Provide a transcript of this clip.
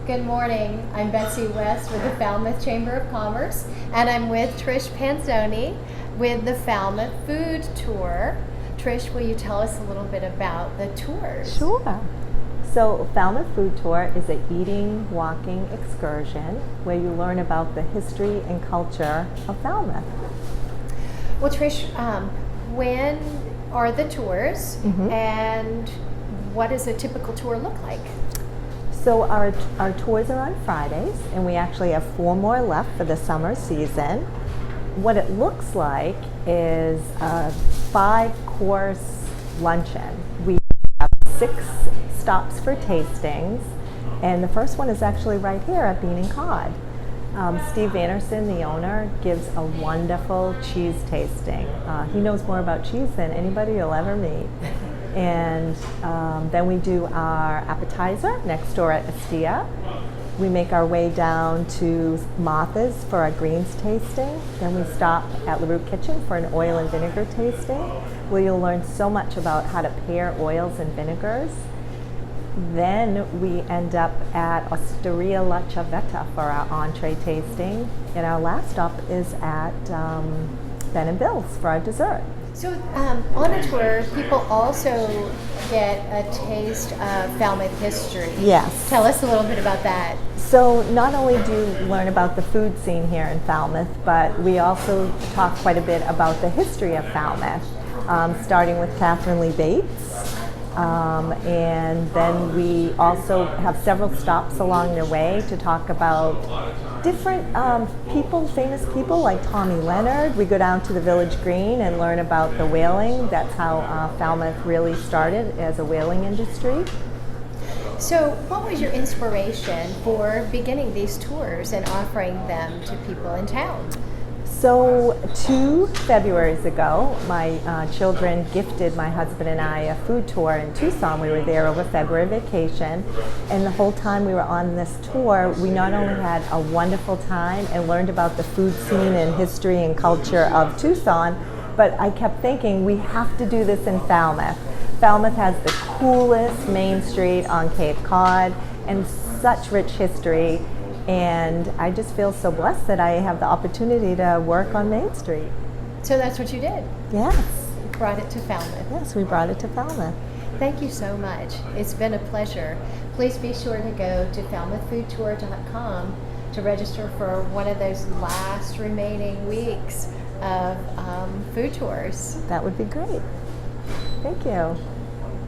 Good morning. I'm Betsy West with the Falmouth Chamber of Commerce, and I'm with Trish Panzone with the Falmouth Food Tour. Trish, will you tell us a little bit about the tours? Sure. So Falmouth Food Tour is a eating, walking excursion where you learn about the history and culture of Falmouth. Well, Trish, when are the tours, and what does a typical tour look like? So our tours are on Fridays, and we actually have 4 more left for the summer season. What it looks like is a 5-course luncheon. We have 6 stops for tastings, and the first one is actually right here at Bean and Cod. Steve Anderson, the owner, gives a wonderful cheese tasting. He knows more about cheese than anybody you'll ever meet. And then we do our appetizer next door at Estia. We make our way down to Martha's for our greens tasting. Then we stop at LaRue Kitchen for an oil and vinegar tasting, where you'll learn so much about how to pair oils and vinegars. Then we end up at Osteria La Chavetta for our entree tasting. And our last stop is at Ben and Bill's for our dessert. So on a tour, people also get a taste of Falmouth history. Yes. Tell us a little bit about that. So not only do you learn about the food scene here in Falmouth, but we also talk quite a bit about the history of Falmouth, starting with Catherine Lee Bates. And then we also have several stops along the way to talk about different people, famous people like Tommy Leonard. We go down to the Village Green and learn about the whaling. That's how Falmouth really started as a whaling industry. So what was your inspiration for beginning these tours and offering them to people in town? So 2 Februaries ago, my children gifted my husband and I a food tour in Tucson. We were there over February vacation, and the whole time we were on this tour, we not only had a wonderful time and learned about the food scene and history and culture of Tucson, but I kept thinking we have to do this in Falmouth. Falmouth has the coolest main street on Cape Cod and such rich history. And I just feel so blessed that I have the opportunity to work on Main Street. So that's what you did? Yes. You brought it to Falmouth. Yes, we brought it to Falmouth. Thank you so much. It's been a pleasure. Please be sure to go to falmouthfoodtour.com to register for one of those last remaining weeks of food tours. That would be great. Thank you.